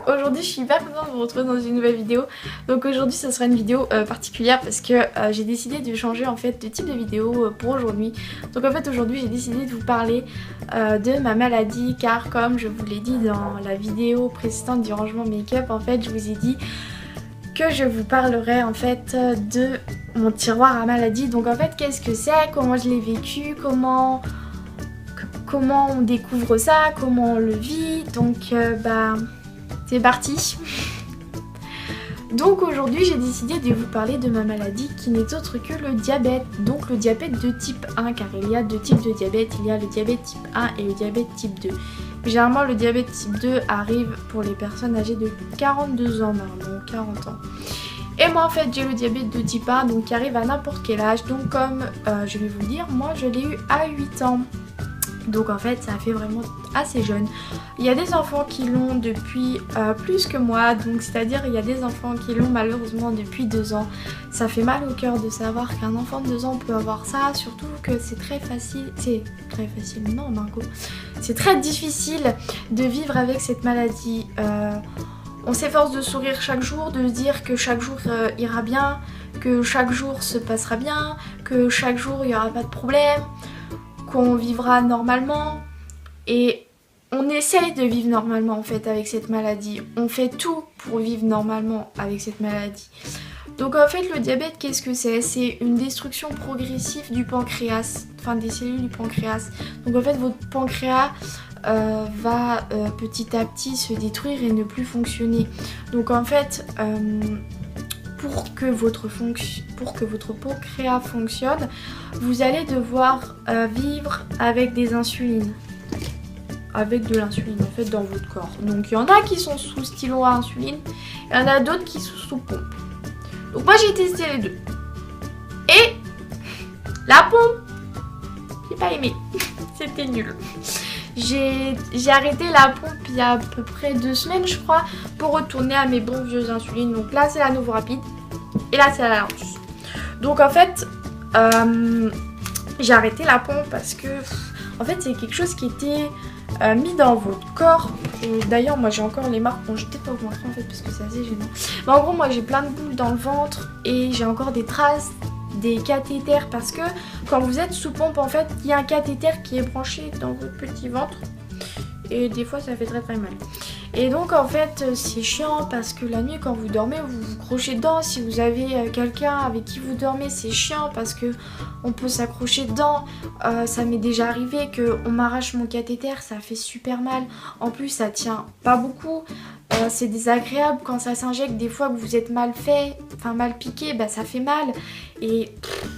Aujourd'hui je suis hyper contente de vous retrouver dans une nouvelle vidéo. Donc aujourd'hui ça sera une vidéo particulière parce que j'ai décidé de changer en fait de type de vidéo pour aujourd'hui. Donc en fait aujourd'hui j'ai décidé de vous parler de ma maladie, car comme je vous l'ai dit dans la vidéo précédente du rangement make-up, en fait je vous ai dit que je vous parlerai en fait de mon tiroir à maladie. Donc en fait qu'est-ce que c'est, comment je l'ai vécu, comment on découvre ça, comment on le vit. Donc c'est parti. Donc aujourd'hui j'ai décidé de vous parler de ma maladie qui n'est autre que le diabète. Donc le diabète de type 1, car il y a deux types de diabète. Il y a le diabète type 1 et le diabète type 2. Généralement le diabète type 2 arrive pour les personnes âgées de 42 ans maintenant, 40 ans. Et moi en fait j'ai le diabète de type 1, donc qui arrive à n'importe quel âge. Donc comme je vais vous le dire, moi je l'ai eu à 8 ans. Donc en fait ça fait vraiment assez jeune. Il y a des enfants qui l'ont depuis plus que moi, donc c'est-à-dire il y a des enfants qui l'ont malheureusement depuis 2 ans. Ça fait mal au cœur de savoir qu'un enfant de 2 ans peut avoir ça, surtout que c'est très facile, non Margot, c'est très difficile de vivre avec cette maladie. On s'efforce de sourire chaque jour, de se dire que chaque jour ira bien, que chaque jour se passera bien, que chaque jour il n'y aura pas de problème, qu'on vivra normalement, et on essaye de vivre normalement en fait avec cette maladie. On fait tout pour vivre normalement avec cette maladie. Donc en fait le diabète, qu'est-ce que c'est? C'est une destruction progressive du pancréas, enfin des cellules du pancréas. Donc en fait votre pancréas va petit à petit se détruire et ne plus fonctionner. Donc en fait pour que votre pancréas fonctionne, vous allez devoir vivre avec des insulines. Avec de l'insuline en fait dans votre corps. Donc il y en a qui sont sous stylo à insuline, il y en a d'autres qui sont sous pompe. Donc moi j'ai testé les deux. Et la pompe, j'ai pas aimé. C'était nul. J'ai arrêté la pompe il y a à peu près 2 semaines je crois, pour retourner à mes bons vieux insulines. Donc là c'est la Novo Rapide et là c'est la Lantus. Donc en fait j'ai arrêté la pompe parce que en fait c'est quelque chose qui était mis dans votre corps. D'ailleurs moi j'ai encore les marques, bon je vais peut-être pas vous montrer en fait parce que c'est assez gênant. Mais en gros moi j'ai plein de boules dans le ventre et j'ai encore des traces des cathéters, parce que quand vous êtes sous pompe en fait il y a un cathéter qui est branché dans votre petit ventre et des fois ça fait très très mal. Et donc en fait c'est chiant parce que la nuit quand vous dormez vous vous crochez dedans. Si vous avez quelqu'un avec qui vous dormez, c'est chiant parce que on peut s'accrocher dedans. Ça m'est déjà arrivé qu'on m'arrache mon cathéter, ça fait super mal. En plus ça tient pas beaucoup. C'est désagréable quand ça s'injecte, des fois que vous êtes mal fait, enfin mal piqué, bah ça fait mal. Et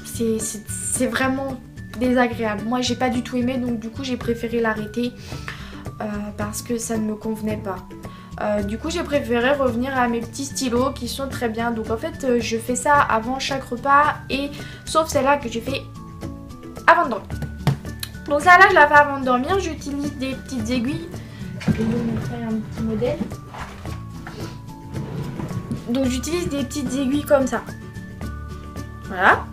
c'est vraiment désagréable. Moi j'ai pas du tout aimé, donc du coup j'ai préféré l'arrêter. Parce que ça ne me convenait pas. Du coup j'ai préféré revenir à mes petits stylos qui sont très bien. Donc en fait je fais ça avant chaque repas, et sauf celle-là que j'ai fait avant de dormir. Donc celle-là je la fais avant de dormir. J'utilise des petites aiguilles. Je vais vous montrer un petit modèle. Donc j'utilise des petites aiguilles comme ça. Voilà.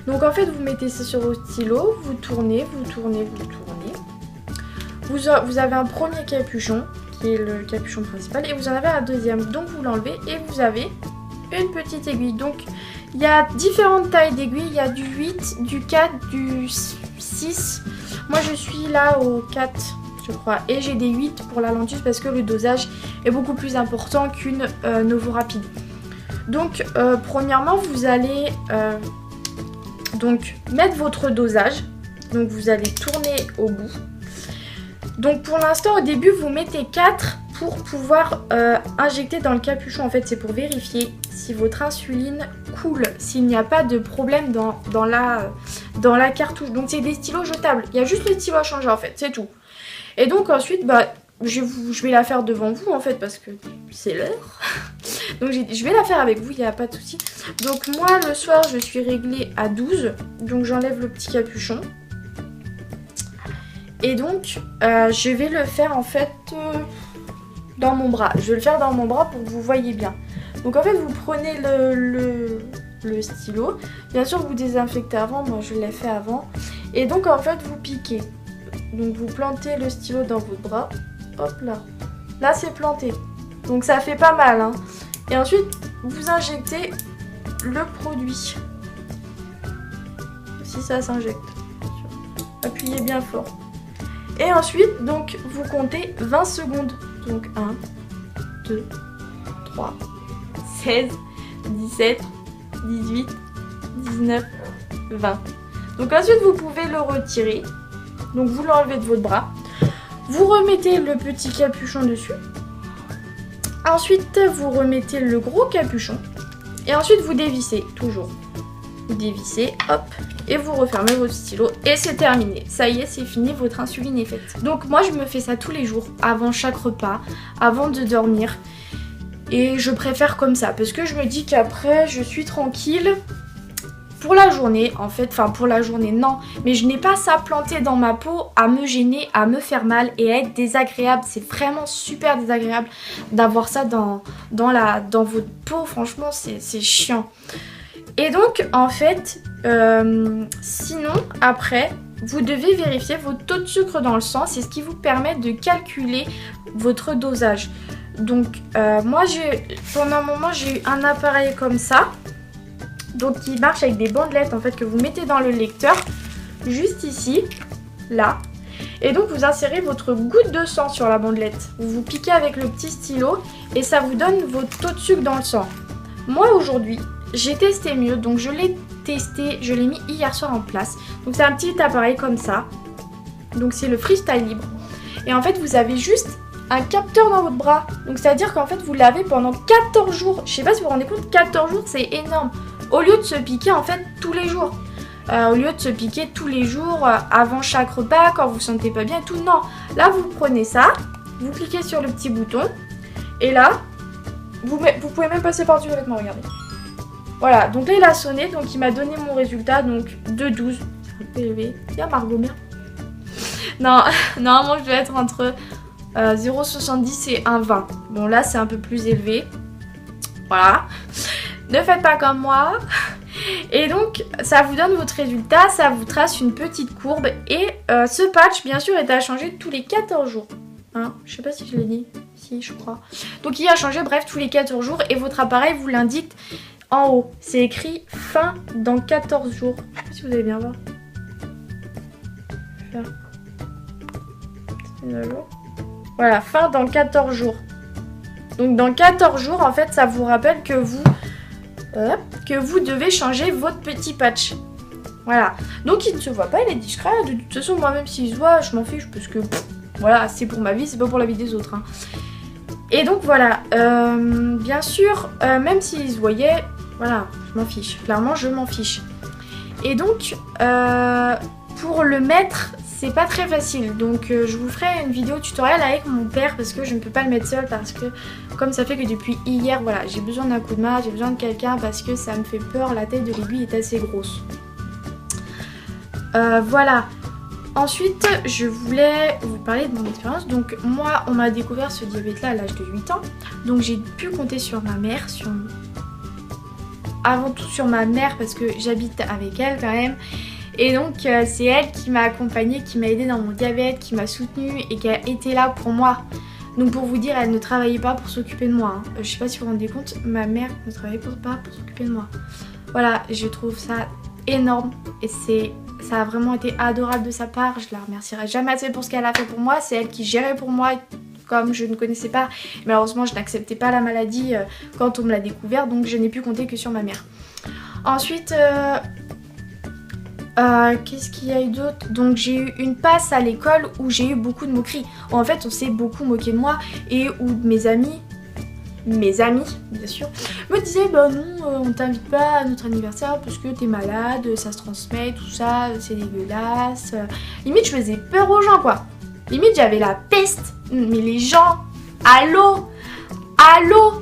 Donc en fait vous mettez ça sur vos stylos, vous tournez, vous tournez, vous tournez. Vous avez un premier capuchon qui est le capuchon principal et vous en avez un deuxième. Donc vous l'enlevez et vous avez une petite aiguille. Donc il y a différentes tailles d'aiguilles. Il y a du 8, du 4, du 6. Moi je suis là au 4 je crois. Et j'ai des 8 pour la Lantus parce que le dosage est beaucoup plus important qu'une Novo Rapide. Donc premièrement vous allez donc mettre votre dosage. Donc vous allez tourner au bout. Donc pour l'instant au début vous mettez 4 pour pouvoir injecter dans le capuchon. En fait c'est pour vérifier si votre insuline coule, s'il n'y a pas de problème dans la cartouche. Donc c'est des stylos jetables, il y a juste le stylo à changer en fait, c'est tout. Et donc ensuite je vais la faire devant vous en fait parce que c'est l'heure. Donc je vais la faire avec vous, il n'y a pas de souci. Donc moi le soir je suis réglée à 12, donc j'enlève le petit capuchon. Et donc je vais le faire en fait dans mon bras. Je vais le faire dans mon bras pour que vous voyez bien. Donc en fait vous prenez le stylo. Bien sûr vous désinfectez avant, moi je l'ai fait avant. Et donc en fait vous piquez. Donc vous plantez le stylo dans votre bras. Hop là. Là c'est planté. Donc ça fait pas mal, hein. Et ensuite, vous injectez le produit. Si ça s'injecte. Appuyez bien fort. Et ensuite, donc, vous comptez 20 secondes. Donc 1, 2, 3, 16, 17, 18, 19, 20. Donc ensuite, vous pouvez le retirer. Donc vous l'enlevez de votre bras. Vous remettez le petit capuchon dessus. Ensuite, vous remettez le gros capuchon. Et ensuite, vous dévissez, toujours. Vous dévissez, hop, et vous refermez votre stylo. Et c'est terminé. Ça y est, c'est fini, votre insuline est faite. Donc moi, je me fais ça tous les jours, avant chaque repas, avant de dormir. Et je préfère comme ça, parce que je me dis qu'après, je suis tranquille. Pour la journée, en fait, enfin pour la journée, non. Mais je n'ai pas ça planté dans ma peau à me gêner, à me faire mal et à être désagréable. C'est vraiment super désagréable d'avoir ça dans votre peau. Franchement, c'est chiant. Et donc, en fait, sinon, après, vous devez vérifier votre taux de sucre dans le sang. C'est ce qui vous permet de calculer votre dosage. Donc, moi, pendant un moment, j'ai eu un appareil comme ça. Donc qui marche avec des bandelettes en fait que vous mettez dans le lecteur, juste ici, là. Et donc vous insérez votre goutte de sang sur la bandelette. Vous piquez avec le petit stylo et ça vous donne votre taux de sucre dans le sang. Moi aujourd'hui, j'ai testé mieux, donc je l'ai testé, je l'ai mis hier soir en place. Donc c'est un petit appareil comme ça. Donc c'est le Freestyle Libre. Et en fait vous avez juste un capteur dans votre bras. Donc c'est à dire qu'en fait vous l'avez pendant 14 jours. Je sais pas si vous vous rendez compte, 14 jours c'est énorme. Au lieu de se piquer en fait tous les jours. Au lieu de se piquer tous les jours avant chaque repas, quand vous ne sentez pas bien et tout. Non, là vous prenez ça, vous cliquez sur le petit bouton. Et là, vous pouvez même passer par-dessus le vêtement, regardez. Voilà, donc là il a sonné, donc il m'a donné mon résultat, donc 2,12. C'est un peu élevé. Bien Margot, bien. Non, normalement je dois être entre 0,70 et 1,20. Bon là c'est un peu plus élevé. Voilà. Ne faites pas comme moi. Et donc ça vous donne votre résultat, ça vous trace une petite courbe. Et ce patch bien sûr est à changer tous les 14 jours. Hein, je sais pas si je l'ai dit. Si, je crois. Donc il a changé bref tous les 14 jours. Et votre appareil vous l'indique en haut. C'est écrit fin dans 14 jours. Je sais pas si vous allez bien voir. Voilà, fin dans 14 jours. Donc dans 14 jours en fait ça vous rappelle que vous devez changer votre petit patch. Voilà. Donc il ne se voit pas, il est discret. De toute façon, moi même s'il se voit, je m'en fiche parce que voilà, c'est pour ma vie, c'est pas pour la vie des autres. Hein. Et donc voilà, bien sûr, même s'il se voyait, voilà, je m'en fiche. Clairement, je m'en fiche. Et donc, pour le mettre, c'est pas très facile. Donc je vous ferai une vidéo tutoriel avec mon père parce que je ne peux pas le mettre seul parce que comme ça fait que depuis hier, voilà, j'ai besoin d'un coup de main, j'ai besoin de quelqu'un parce que ça me fait peur, la tête de l'aiguille est assez grosse. Voilà. Ensuite, je voulais vous parler de mon expérience. Donc moi, on m'a découvert ce diabète-là à l'âge de 8 ans. Donc j'ai pu compter sur ma mère, avant tout sur ma mère parce que j'habite avec elle quand même. Et donc c'est elle qui m'a accompagnée, qui m'a aidée dans mon diabète, qui m'a soutenue et qui a été là pour moi. Donc pour vous dire, elle ne travaillait pas pour s'occuper de moi. Hein. Je sais pas si vous vous rendez compte, ma mère ne travaillait pas pour s'occuper de moi. Voilà, je trouve ça énorme et ça a vraiment été adorable de sa part. Je la remercierai jamais assez pour ce qu'elle a fait pour moi. C'est elle qui gérait pour moi comme je ne connaissais pas. Malheureusement, je n'acceptais pas la maladie quand on me l'a découvert, donc je n'ai pu compter que sur ma mère. Ensuite... qu'est-ce qu'il y a eu d'autre? Donc j'ai eu une passe à l'école où j'ai eu beaucoup de moqueries. En fait on s'est beaucoup moqué de moi et où mes amis bien sûr, me disaient bah non on t'invite pas à notre anniversaire parce que t'es malade, ça se transmet, tout ça, c'est dégueulasse. Limite je faisais peur aux gens quoi. Limite j'avais la peste. Mais les gens, allô,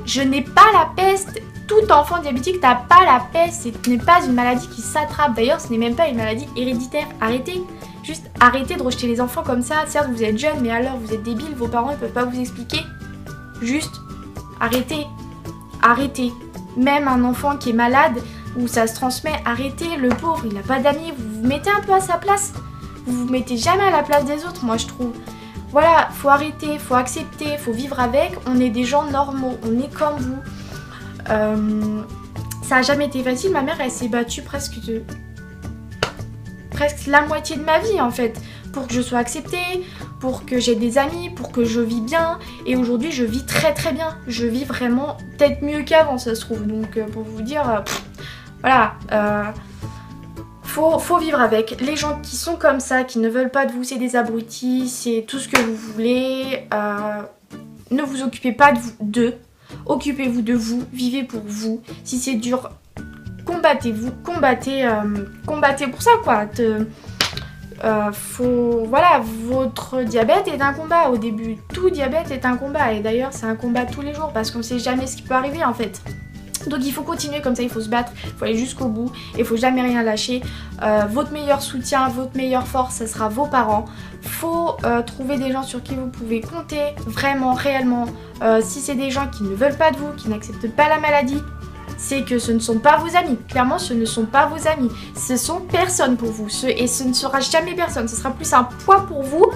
je n'ai pas la peste. Tout enfant diabétique n'a pas la peste, ce n'est pas une maladie qui s'attrape. D'ailleurs, ce n'est même pas une maladie héréditaire. Arrêtez, juste arrêtez de rejeter les enfants comme ça. Certes, vous êtes jeunes, mais alors vous êtes débiles, vos parents ne peuvent pas vous expliquer. Juste, arrêtez, arrêtez. Même un enfant qui est malade, où ça se transmet, arrêtez. Le pauvre, il n'a pas d'amis, vous vous mettez un peu à sa place. Vous vous mettez jamais à la place des autres, moi je trouve. voilà, faut arrêter, faut accepter, faut vivre avec. On est des gens normaux, on est comme vous. Ça a jamais été facile. Ma mère, elle s'est battue presque la moitié de ma vie en fait, pour que je sois acceptée, pour que j'ai des amis, pour que je vis bien. Et aujourd'hui, je vis très très bien. Je vis vraiment peut-être mieux qu'avant, ça se trouve. Donc pour vous dire, voilà, faut vivre avec. Les gens qui sont comme ça, qui ne veulent pas de vous, c'est des abrutis, c'est tout ce que vous voulez. Ne vous occupez pas d'eux. Occupez-vous de vous, vivez pour vous. Si c'est dur, combattez-vous, combattez pour ça quoi. Voilà, votre diabète est un combat au début. Tout diabète est un combat et d'ailleurs c'est un combat tous les jours parce qu'on sait jamais ce qui peut arriver en fait. Donc il faut continuer comme ça, il faut se battre, il faut aller jusqu'au bout et il faut jamais rien lâcher. Votre meilleur soutien, votre meilleure force, ce sera vos parents. Faut trouver des gens sur qui vous pouvez compter vraiment, réellement. Si c'est des gens qui ne veulent pas de vous, qui n'acceptent pas la maladie, c'est que ce ne sont pas vos amis. Clairement, ce ne sont pas vos amis. Ce sont personne pour vous. Et ce ne sera jamais personne. Ce sera plus un poids pour vous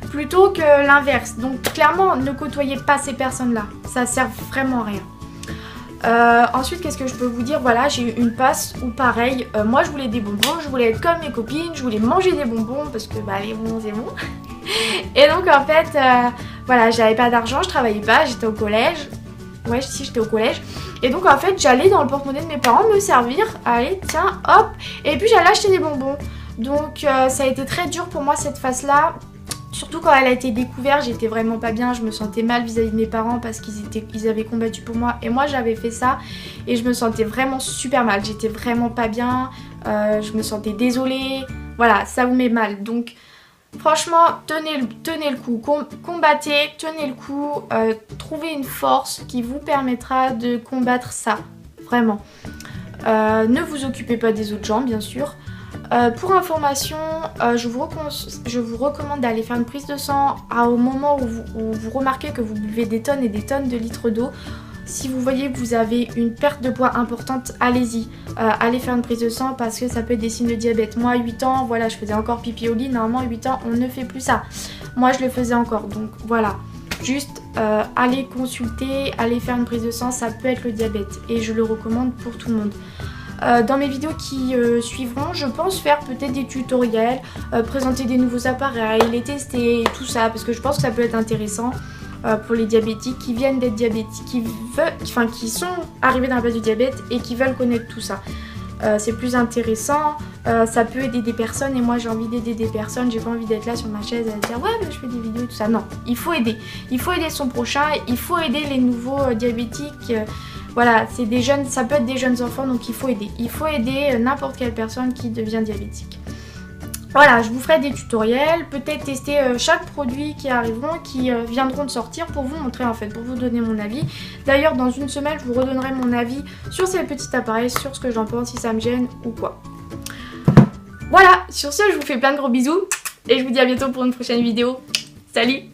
plutôt que l'inverse. Donc clairement, ne côtoyez pas ces personnes-là. Ça sert vraiment à rien. Ensuite, qu'est-ce que je peux vous dire? Voilà, j'ai eu une passe où pareil, moi je voulais des bonbons, je voulais être comme mes copines, je voulais manger des bonbons parce que bah les bonbons c'est bon. Et donc en fait, voilà, j'avais pas d'argent, je travaillais pas, j'étais au collège. Ouais, si j'étais au collège. Et donc en fait, j'allais dans le porte-monnaie de mes parents me servir. Allez, tiens, hop. Et puis j'allais acheter des bonbons. Donc ça a été très dur pour moi cette phase-là. Surtout quand elle a été découverte, j'étais vraiment pas bien, je me sentais mal vis-à-vis de mes parents parce qu'ils avaient combattu pour moi et moi j'avais fait ça et je me sentais vraiment super mal, j'étais vraiment pas bien, je me sentais désolée, voilà, ça vous met mal. Donc franchement, tenez le coup, combattez, tenez le coup, trouvez une force qui vous permettra de combattre ça, vraiment. Ne vous occupez pas des autres gens, bien sûr. Pour information, je vous recommande d'aller faire une prise de sang au moment où vous remarquez que vous buvez des tonnes et des tonnes de litres d'eau. Si vous voyez que vous avez une perte de poids importante, allez-y, allez faire une prise de sang parce que ça peut être des signes de diabète. Moi à 8 ans, voilà, je faisais encore pipi au lit, normalement à 8 ans on ne fait plus ça. Moi je le faisais encore, donc voilà. Juste allez consulter, allez faire une prise de sang, ça peut être le diabète et je le recommande pour tout le monde. Dans mes vidéos qui suivront, je pense faire peut-être des tutoriels, présenter des nouveaux appareils, les tester et tout ça parce que je pense que ça peut être intéressant pour les diabétiques qui viennent d'être diabétiques, qui sont arrivés dans la phase du diabète et qui veulent connaître tout ça. C'est plus intéressant, ça peut aider des personnes et moi j'ai envie d'aider des personnes, j'ai pas envie d'être là sur ma chaise à dire ouais mais je fais des vidéos et tout ça. Non, il faut aider son prochain, il faut aider les nouveaux diabétiques. Voilà, c'est des jeunes, ça peut être des jeunes enfants, donc il faut aider n'importe quelle personne qui devient diabétique. Voilà, je vous ferai des tutoriels, peut-être tester chaque produit qui arriveront, qui viendront de sortir pour vous montrer en fait, pour vous donner mon avis. D'ailleurs, dans une semaine, je vous redonnerai mon avis sur ces petits appareils, sur ce que j'en pense, si ça me gêne ou quoi. Voilà, sur ce, je vous fais plein de gros bisous et je vous dis à bientôt pour une prochaine vidéo. Salut!